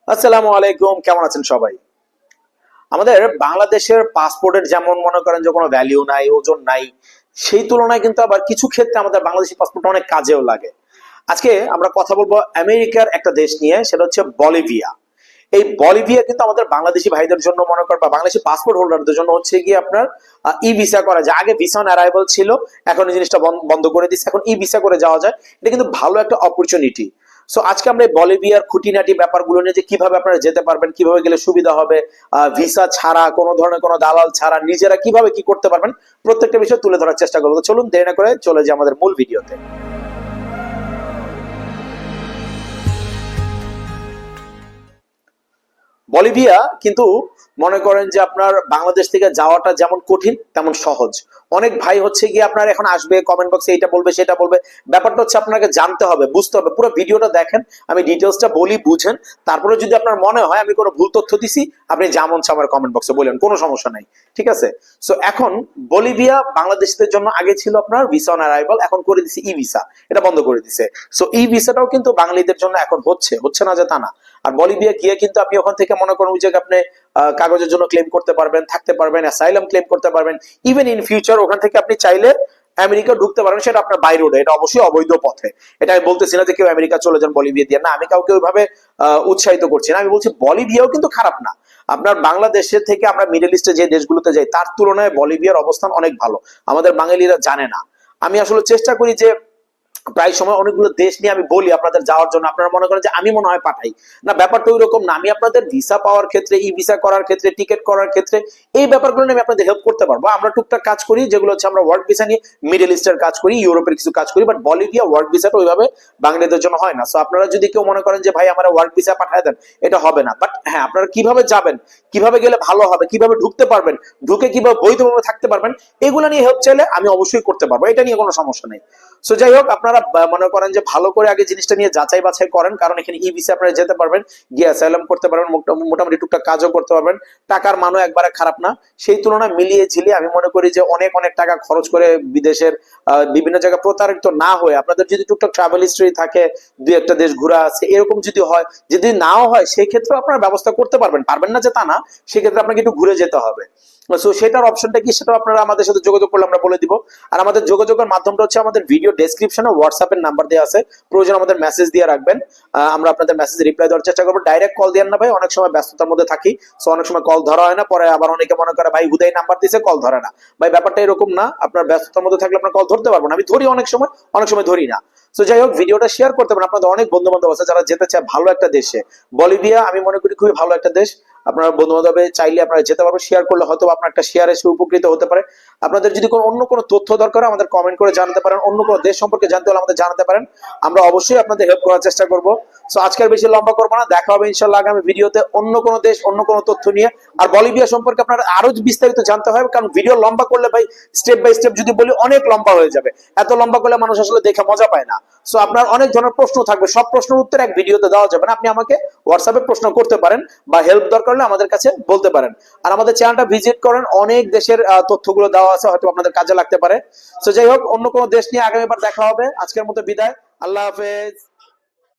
আসসালামু আলাইকুম, কেমন আছেন সবাই? আমাদের বাংলাদেশের পাসপোর্টের যেমন মনে করেন যে কোনো ভ্যালিউ নাই, ওজন নাই, সেই তুলনায় কিন্তু আবার কিছু ক্ষেত্রে আমাদের বাংলাদেশি পাসপোর্ট অনেক কাজেও লাগে। আজকে আমরা কথা বলবো আমেরিকার একটা দেশ নিয়ে, সেটা হচ্ছে বলিভিয়া। এই বলিভিয়া কিন্তু আমাদের বাংলাদেশি ভাইদের জন্য মনে করেন বা বাংলাদেশি পাসপোর্ট হোল্ডারদের জন্য হচ্ছে গিয়ে আপনার ই ভিসা করা যায়। আগে ভিসা অন অ্যারাইভাল ছিল, এখন এই জিনিসটা বন্ধ করে দিচ্ছে, এখন ই ভিসা করে যাওয়া যায়। এটা কিন্তু ভালো একটা অপরচুনিটি। সো আজকে আমরা এই বলিভিয়ার খুঁটিনাটি ব্যাপারগুলো নিয়ে, যে কিভাবে আপনারা যেতে পারবেন, কিভাবে গেলে সুবিধা হবে, ভিসা ছাড়া, কোনো ধরনের কোনো দালাল ছাড়া নিজেরা কিভাবে কি করতে পারবেন, প্রত্যেকটা বিষয় তুলে ধরার চেষ্টা করবো। তো চলুন দেরি না করে চলে যাই আমাদের মূল ভিডিওতে। বলিভিয়া কিন্তু মনে করেন যে আপনার বাংলাদেশ থেকে যাওয়াটা যেমন কঠিন তেমন সহজ। অনেক ভাই হচ্ছে গিয়ে আপনার এখন আসবে, কমেন্ট বক্সে এটা বলবে সেটা বলবে। ব্যাপারটা হচ্ছে আপনাকে জানতে হবে, বুঝতে হবে, পুরো ভিডিওটা দেখেন, আমি ডিটেলসটা বলি, বুঝেন। তারপরে যদি আপনার মনে হয় আমি কোনো ভুল তথ্য দিছি, আপনি যেমন আমার কমেন্ট বক্সে বলেন, কোনো সমস্যা নাই। ঠিক আছে? সো এখন বলিভিয়া বাংলাদেশিদের জন্য আগে ছিল আপনার ভিসা অন অ্যারাইভাল, এখন করে দিছে ই ভিসা, এটা বন্ধ করে দিছে। সো ই ভিসাটাও কিন্তু বাঙালিদের জন্য এখন হচ্ছে না যে তা না। আর বলিভিয়া গিয়ে কিন্তু আপনি ওখান থেকে মনে করেন ওই জায়গায় আপনি কাগজের জন্য ক্লেম করতে পারবেন, থাকতে পারবেন, অ্যাসাইলাম ক্লেম করতে পারবেন। ইভেন ইন ফিউচার ওখান থেকে আপনি চাইলে আমেরিকা ঢুকতে পারবেন, সেটা আপনার বাই রোডে, এটা অবশ্যই অবৈধ পথে। এটা আমি বলতেছি না যে কেউ আমেরিকা চলে যান বলিভিয়া দিয়ে, না, আমি কাউকে ওইভাবে উৎসাহিত করছি না। আমি বলছি বলিভিয়াও কিন্তু খারাপ না। আপনার বাংলাদেশের থেকে আমরা মিডল ইস্টে যে দেশগুলোতে যাই তার তুলনায় বলিভিয়ার অবস্থান অনেক ভালো, আমাদের বাঙালিরা জানে না। আমি আসলে চেষ্টা করি যে প্রায় সময় অনেকগুলো দেশ নিয়ে আমি বলি আপনাদের যাওয়ার জন্য, আপনারা মনে করেন যে আমি মনে হয় পাঠাই। না, ব্যাপারটা ওই রকম না। আমি আপনাদের ভিসা পাওয়ার ক্ষেত্রে, ই ভিসা করার ক্ষেত্রে, টিকিট করার ক্ষেত্রে, এই ব্যাপারগুলো নিয়ে আমি আপনাদের হেল্প করতে পারবো। আমরা টুকটাক কাজ করি, যেগুলো হচ্ছে আমরা ওয়ার্ক ভিসা নিয়ে মিডল ইস্টের কাজ করি, ইউরোপের কিছু কাজ করি, বাট বলিভিয়া ওয়ার্ক ভিসাটা ওইভাবে বাঙালিদের জন্য হয় না। সো আপনারা যদি কেউ মনে করেন যে ভাই আমার ওয়ার্ক ভিসা পাঠায় দেন, এটা হবে না। বাট হ্যাঁ, আপনারা কিভাবে যাবেন, কিভাবে গেলে ভালো হবে, কিভাবে ঢুকতে পারবেন, ঢুকে কিভাবে বৈধভাবে থাকতে পারবেন, এগুলো নিয়ে হেল্প চাইলে আমি অবশ্যই করতে পারবো, এটা নিয়ে কোনো সমস্যা নেই। সো যাই হোক, আপনারা মনে করেন যে ভালো করে আগে জিনিসটা নিয়ে যাচাই বাছাই করেন, কারণ এখানে ই ভিসা আপনারা যেতে পারবেন, গিয়ে অ্যাসাইলাম করতে পারবেন, মোটামুটি টুকটাক কাজও করতে পারবেন। টাকার মানও একবারে খারাপ না। সেই তুলনায় মিলিয়ে ঝিলিয়ে আমি মনে করি যে অনেক অনেক টাকা খরচ করে বিদেশের বিভিন্ন জায়গায় প্রতারিত না হয়ে, আপনাদের যদি টুকটাক ট্রাভেল হিস্ট্রি থাকে, দুই একটা দেশ ঘোরা আছে, এরকম যদি হয়, যদি নাও হয়, সেই ক্ষেত্রে আপনারা ব্যবস্থা করতে পারবেন, পারবেন না যে তা না, সেক্ষেত্রে আপনাকে একটু ঘুরে যেতে হবে। সো সেটার অপশনটা কি, সেটা আপনারা আমাদের সাথে যোগাযোগ করলে আমরা বলে দিব। আর আমাদের যোগাযোগের মাধ্যমটা হচ্ছে আমাদের ভিডিও ডেসক্রিপশনে হোয়াটসঅ্যাপের নাম্বার দেওয়া আছে, প্রয়োজন আমাদের মেসেজ দিয়ে রাখবেন। আমরা আপনাদের মেসেজ রিপ্লাই দেওয়ার চেষ্টা করবো। ডাইরেক্ট কল দেন না ভাই, অনেক সময় ব্যস্ততার মধ্যে থাকি, সো অনেক সময় কল ধরা হয় না। পরে আবার অনেকে মনে করে ভাই হুদাই নাম্বার দিছে, কল ধরে না। ভাই ব্যাপারটা এরকম না, আপনার ব্যস্ততার মধ্যে থাকলে আপনার কল ধরতে পারবো না, আমি ধরি অনেক সময় ধরি না। তো যাই হোক, ভিডিওটা শেয়ার করতে পারেন, আপনাদের অনেক বন্ধু বান্ধব আছে যারা যেতে চায় ভালো একটা দেশে। বলিভিয়া আমি মনে করি খুবই ভালো একটা দেশ। আপনারা বন্ধু বান্ধবে চাইলে আপনারা যেতে পারবেন, শেয়ার করলে হয়তো আপনার একটা শেয়ার এসে উপকৃত হতে পারে। আপনাদের যদি কোনো অন্য কোনো তথ্য দরকার হয় আমাদের কমেন্ট করে জানাতে পারেন, অন্য কোনো দেশ সম্পর্কে জানতে হলে আমাদের জানাতে পারেন, আমরা অবশ্যই আপনাদের হেল্প করার চেষ্টা করব। সো আজকের বেশি লম্বা করবো না, দেখা হবে ইনশাল্লাহ আগামী ভিডিওতে অন্য কোনো দেশ, অন্য কোনো তথ্য নিয়ে। আর বলিভিয়া সম্পর্কে আপনার আরো বিস্তারিত জানতে হবে, কারণ ভিডিও লম্বা করলে ভাই স্টেপ বাই স্টেপ যদি বলি অনেক লম্বা হয়ে যাবে, এত লম্বা করলে মানুষ আসলে দেখে মজা পায় না। সো আপনার অনেক ধরনের প্রশ্ন থাকবে, সব প্রশ্নের উত্তর এক ভিডিওতে দেওয়া যাবে না, আপনি আমাকে হোয়াটসঅ্যাপে প্রশ্ন করতে পারেন বা হেল্প দরকার হলে আমাদের কাছে বলতে পারেন। আর আমাদের চ্যানেলটা ভিজিট করেন, অনেক দেশের তথ্যগুলো দেওয়া আছে, হয়তো আপনাদের কাজে লাগতে পারে। তো যাই হোক, অন্য কোনো দেশ নিয়ে আগামীবার দেখা হবে। আজকের মতো বিদায়, আল্লাহ হাফেজ।